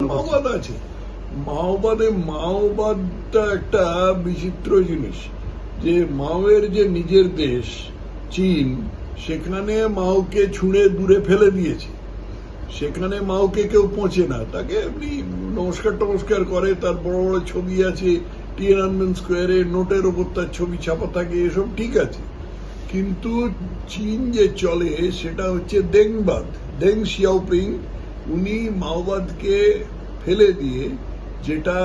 মাওবাদ আছে। মাওবাদটা একটা বিচিত্র জিনিস, যে মাওয়ের যে নিজের দেশ চীন, সেখানে মাওকে ছুঁড়ে দূরে ফেলে দিয়েছে। সেখানে মাওকে কেউ পৌঁছে না, তাকে এমনি নমস্কার টমস্কার করে, তার বড় বড় ছবি আছে টিয়ানানমেন স্কোয়ারে, নোটের ওপর তার ছবি ছাপা থাকে, এসব ঠিক আছে। কিন্তু চীন যে চলে সেটা হচ্ছে দেংবাদ। দেং শিয়াওপিং উনি মাওবাদকে ফেলে দিয়ে যেটা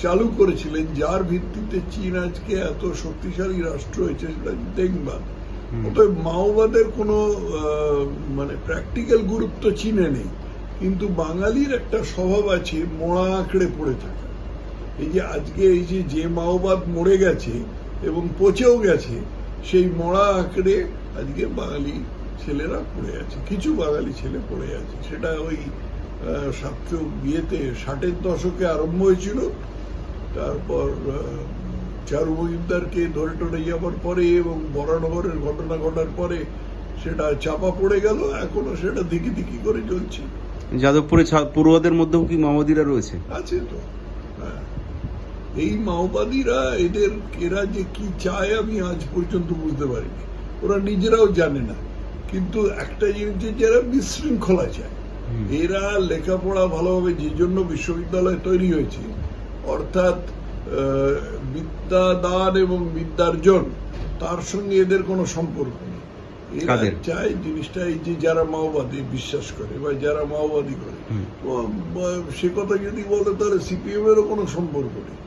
চালু করেছিলেন, যার ভিত্তিতে চীন আজকে এত শক্তিশালী রাষ্ট্র হয়েছে, সেটা দেংবাদ। অতএব মাওবাদের কোনো মানে প্র্যাকটিক্যাল গুরুত্ব চীনে নেই। কিন্তু বাঙালির একটা স্বভাব আছে মোড়া আঁকড়ে পড়ে থাকা। এই যে আজকে এই যে মাওবাদ মরে গেছে এবং পচেও গেছে, সেই মোড়া আঁকড়ে আজকে বাঙালি ছেলেরা পড়ে আছে, কিছু বাঙালি ছেলে পড়ে আছে। সেটা ওই 60-এর দশকে আরম্ভ হয়েছিল, তারপর চারু মজুমদারকে ধরে টরে যাওয়ার পরে এবং বরানগরের ঘটনা ঘটার পরে সেটা চাপা পড়ে গেল, এখনো সেটা দিকি দিকি করে চলছে। যাদবপুরে পড়ুয়াদের মধ্যেও কি মাওবাদীরা রয়েছে? আছে তো, হ্যাঁ। এই মাওবাদীরা এরা যে কি চায় আমি আজ পর্যন্ত বুঝতে পারিনি, ওরা নিজেরাও জানে না। কিন্তু একটা জিনিস, যারা বিশৃঙ্খলা চায়, এরা লেখাপড়া ভালোভাবে, যে জন্য বিশ্ববিদ্যালয় তৈরি হয়েছে, অর্থাৎ বিদ্যাদান এবং বিদ্যার্জন, তার সঙ্গে এদের কোনো সম্পর্ক নেই। এরা চায় জিনিসটা, এই যে যারা মাওবাদী বিশ্বাস করে বা যারা মাওবাদী করে, সে কথা যদি বলে তাহলে সিপিএম এরও কোনো সম্পর্ক নেই।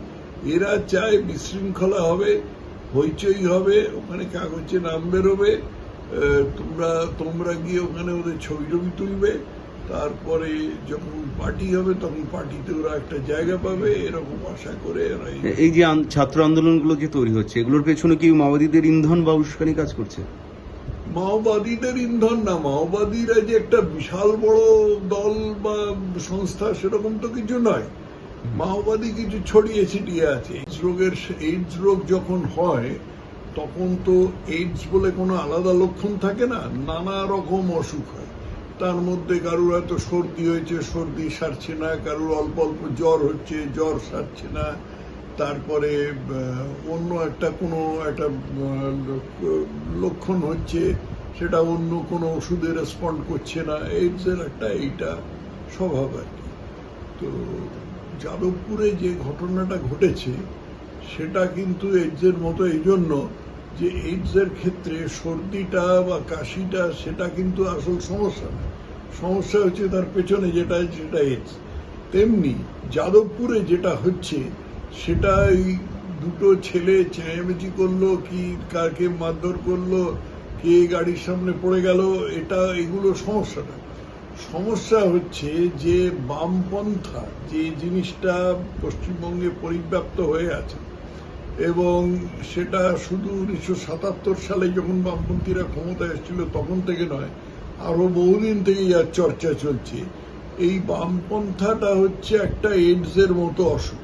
এরা চায় বিশৃঙ্খলা হবে, হইচই হবে, ওখানে কাগজে নাম বেরোবে, তোমরা গিয়ে ওখানে ওদের ছবি টবি তুলবে, তারপরে যখন পার্টি হবে তখন পার্টিতে ওরা একটা জায়গা পাবে, এরকম আশা করে। এই যে ছাত্র আন্দোলনগুলো যে তৈরি হচ্ছে, এগুলোর পেছনে কি মাওবাদীদের ইন্ধন বা উস্কানি কাজ করছে? মাওবাদীদের ইন্ধন না, মাওবাদীরা যে একটা বিশাল বড় দল বা সংস্থা সেরকম তো কিছু নয়। মাওবাদী কিছু ছড়িয়ে ছিটিয়ে আছে। এইডস রোগ যখন হয় তখন তো এইডস বলে কোনো আলাদা লক্ষণ থাকে না, নানা রকম অসুখ হয়। তার মধ্যে কারুর হয়তো সর্দি হয়েছে, সর্দি সারছে না, কারুর অল্প অল্প জ্বর হচ্ছে, জ্বর সারছে না, তারপরে অন্য কোনো একটা লক্ষণ হচ্ছে, সেটা অন্য কোনো ওষুধে রেসপন্ড করছে না। এইডসের একটা এইটা স্বভাব আর কি। তো যাদবপুরে যে ঘটনাটা ঘটেছে সেটা কিন্তু এইডসের মতো, এই জন্য যে এইডসের ক্ষেত্রে সর্দিটা বা কাশিটা সেটা কিন্তু আসল সমস্যা না, সমস্যা হচ্ছে তার পেছনে যেটা এইডস। তেমনি যাদবপুরে যেটা হচ্ছে সেটা এই দুটো ছেলে চেঁচামেচি করলো, কি কাকে মারধর করলো, কে গাড়ির সামনে পড়ে গেল, এগুলো সমস্যা না। সমস্যা হচ্ছে যে বামপন্থা যে জিনিসটা পশ্চিমবঙ্গে পরিব্যাপ্ত হয়ে আছে, এবং সেটা শুধু 1977 সালে যখন বামপন্থীরা ক্ষমতায় এসেছিল তখন থেকে নয়, আরো বহুদিন থেকে যার চর্চা চলছে। এই বামপন্থাটা হচ্ছে একটা এইডসের মতো অসুখ।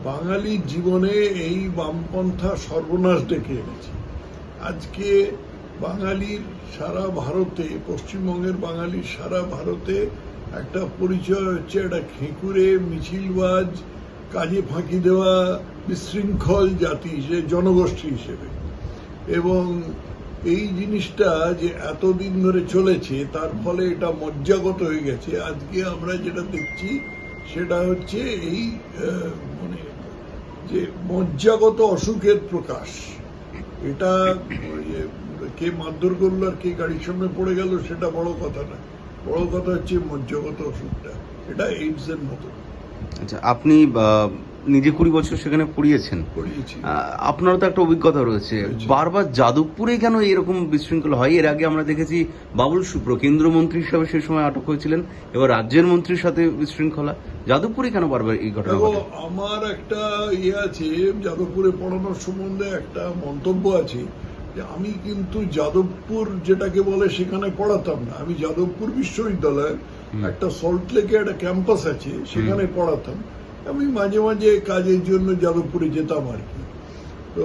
বাঙালির জীবনে এই বামপন্থা সর্বনাশ ডেকে এনেছে। আজকে বাঙালির সারা ভারতে, পশ্চিমবঙ্গের বাঙালির সারা ভারতে একটা পরিচয় হচ্ছে একটা খেঁকুরে, মিছিলবাজ, কাজে ফাঁকি দেওয়া, বিশৃঙ্খল জাতি, সে জনগোষ্ঠী হিসেবে। এবং এই জিনিসটা যে এতদিন ধরে চলেছে, তার ফলে এটা মজ্জাগত হয়ে গেছে। আজকে আমরা যেটা দেখছি সেটা হচ্ছে এই মানে যে মজ্জাগত অসুখের প্রকাশ। এটা কে মারধর করলো আর কে গাড়ির সামনে পড়ে গেল সেটা বড় কথা না, বড় কথা হচ্ছে মজ্জাগত অসুখটা, এটা এইডস এর মতো। আচ্ছা, আপনি নিজে 20 বছর সেখানে পড়িয়েছি। আপনারও তো একটা অভিজ্ঞতা রয়েছে। বারবার যাদবপুরে কেন এরকম বিশৃঙ্খলা হয়? এর আগে আমরা দেখেছি বাবুল সুপ্র কেন্দ্রমন্ত্রী হিসাবে সেই সময় আটক হয়েছিলেন, এবার রাজ্যের মন্ত্রীর সাথে বিশৃঙ্খলা। যাদবপুরে কেন বারবার এই ঘটনা ঘটে? আমার একটা আছে, যাদবপুরে পড়ানোর সম্বন্ধে একটা মন্তব্য আছে যে আমি কিন্তু যাদবপুর যেটাকে বলে সেখানে পড়াতাম না। আমি যাদবপুর বিশ্ববিদ্যালয়ের একটা সল্টলেকে একটা ক্যাম্পাস আছে, সেখানে পড়াতাম। আমি মাঝে মাঝে কাজের জন্য যাদবপুরে যেতাম আর কি। তো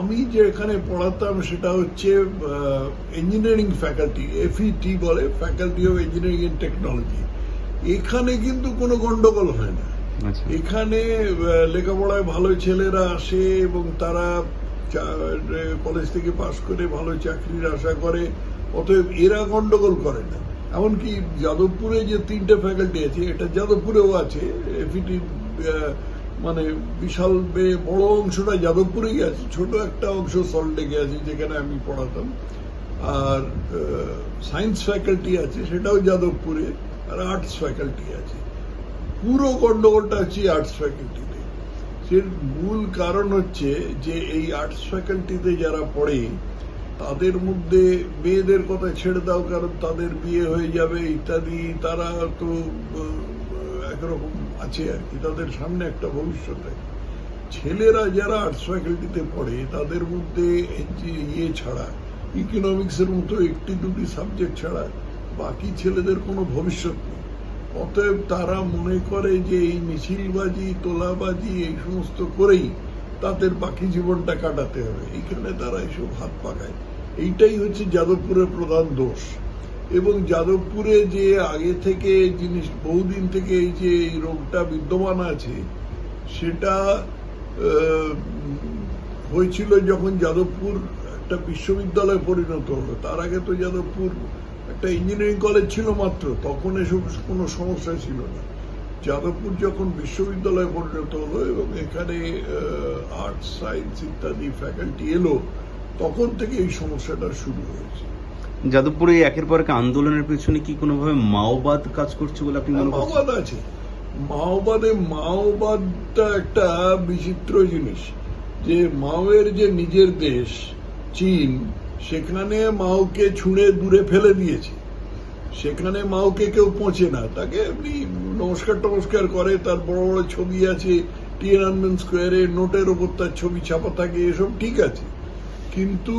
আমি যে এখানে পড়াতাম সেটা হচ্ছে ইঞ্জিনিয়ারিং ফ্যাকাল্টি, FET বলে, faculty of engineering and technology. এখানে কিন্তু কোনো গন্ডগোল হয় না। আচ্ছা। এখানে লেখাপড়ায় ভালো ছেলেরা আসে এবং তারা কলেজ থেকে পাশ করে ভালো চাকরির আশা করে, অতএব এরা গন্ডগোল করে না। এমনকি যাদবপুরে যে 3টে ফ্যাকাল্টি আছে, এটা যাদবপুরেও আছে, এফিটি মানে বিশাল বড় অংশটা যাদবপুরেই আছে, ছোট একটা অংশ সল্টলেকে আছে যেখানে আমি পড়াতাম। আর সায়েন্স ফ্যাকাল্টি আছে, সেটাও যাদবপুরে। আর আর্টস ফ্যাকাল্টি আছে। পুরো গন্ডগোলটা হচ্ছে আর্টস ফ্যাকাল্টিতে। এর মূল কারণ হচ্ছে যে এই আর্টস ফ্যাকাল্টিতে যারা পড়ে তাদের মধ্যে মেয়েদের কথা ছেড়ে দাও, কারণ তাদের বিয়ে হয়ে যাবে ইত্যাদি, তারা তো একরকম আছে আর কি, তাদের সামনে একটা ভবিষ্যৎ আছে। ছেলেরা যারা আর্টস ফ্যাকাল্টিতে পড়ে তাদের মধ্যে ছাড়া, ইকোনমিক্সের মতো 1-2টি সাবজেক্ট ছাড়া বাকি ছেলেদের কোনো ভবিষ্যৎ নেই। অতএব তারা মনে করে যে এই মিছিলবাজি, তোলাবাজি এই সমস্ত করেই তাদের বাকি জীবনটা কাটাতে হবে, এইখানে তারা এসব হাত পাকায়। এইটাই হচ্ছে যাদবপুরের প্রধান দোষ। এবং যাদবপুরে যে আগে থেকে বহুদিন থেকে এই যে এই রোগটা বিদ্যমান আছে, সেটা হয়েছিল যখন যাদবপুর একটা বিশ্ববিদ্যালয়ে পরিণত হলো। তার আগে তো যাদবপুর একটা ইঞ্জিনিয়ারিং কলেজ ছিল মাত্র, তখন এসব কোনো সমস্যা ছিল না। যাদবপুর যখন বিশ্ববিদ্যালয়ে পরিণত হলো এবং এখানে আর্টস, সায়েন্স ইত্যাদি ফ্যাকাল্টি এলো, তখন থেকে এই সমস্যাটা শুরু হয়েছে। যাদবপুরে একের পর এক আন্দোলনের পেছনে কি কোনোভাবে মাওবাদ কাজ করছে বলে আপনি মনে করছেন? মাওবাদ আছে। মাওবাদটা একটা বিচিত্র জিনিস, যে মাওয়ের যে নিজের দেশ চীন, সেখানে মাওকে ছুঁড়ে দূরে ফেলে দিয়েছে। সেখানে মাওকে কেউ পৌঁছে না, তাকে এমনি নমস্কার করে, তার বড় বড় ছবি আছে টিয়ানানমেন স্কোয়ারে, নোটের ওপর তার ছবি ছাপা থাকে, এসব ঠিক আছে। কিন্তু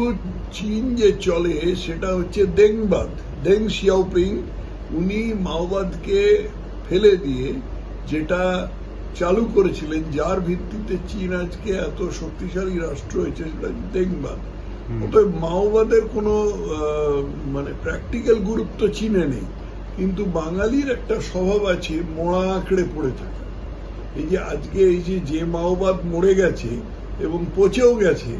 চীন যে চলে সেটা হচ্ছে দেংবাদ, দেং শিয়াওপিং। উনি মাওবাদকে ফেলে দিয়ে যেটা চালু করেছিলেন, যার ভিত্তিতে চীন আজকে এত শক্তিশালী রাষ্ট্র হয়েছে, সেটা দেংবাদ। অতএব মাওবাদের কোনো মানে প্র্যাকটিক্যাল গুরুত্ব চীনে নেই। কিন্তু বাঙালির একটা স্বভাব আছে মোড়া আঁকড়ে পড়ে থাকা। এই যে আজকে এই যে মাওবাদ মরে গেছে এবং পচেও গেছে,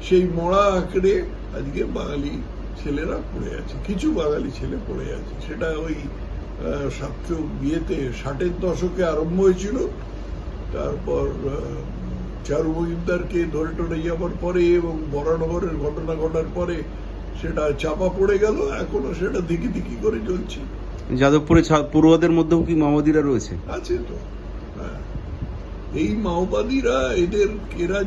সেই মোড়া আঁকড়ে আজকে বাঙালি ছেলেরা পড়ে আছে, কিছু বাঙালি ছেলে পড়ে আছে। সেটা ওই 60-এর দশকে আরম্ভ হয়েছিল। তারপর চারু মজুমদারকে ধরে টরে যাওয়ার পরে এবং বরানগরের ঘটনা ঘটার পরে সেটা চাপা পড়ে গেল, এখনো সেটা দিকি দিকি করে চলছে। যাদবপুরে পড়ুয়াদের মধ্যেও কি মাওবাদীরা রয়েছে? আছে তো, হ্যাঁ। এই মাওবাদীরা এরা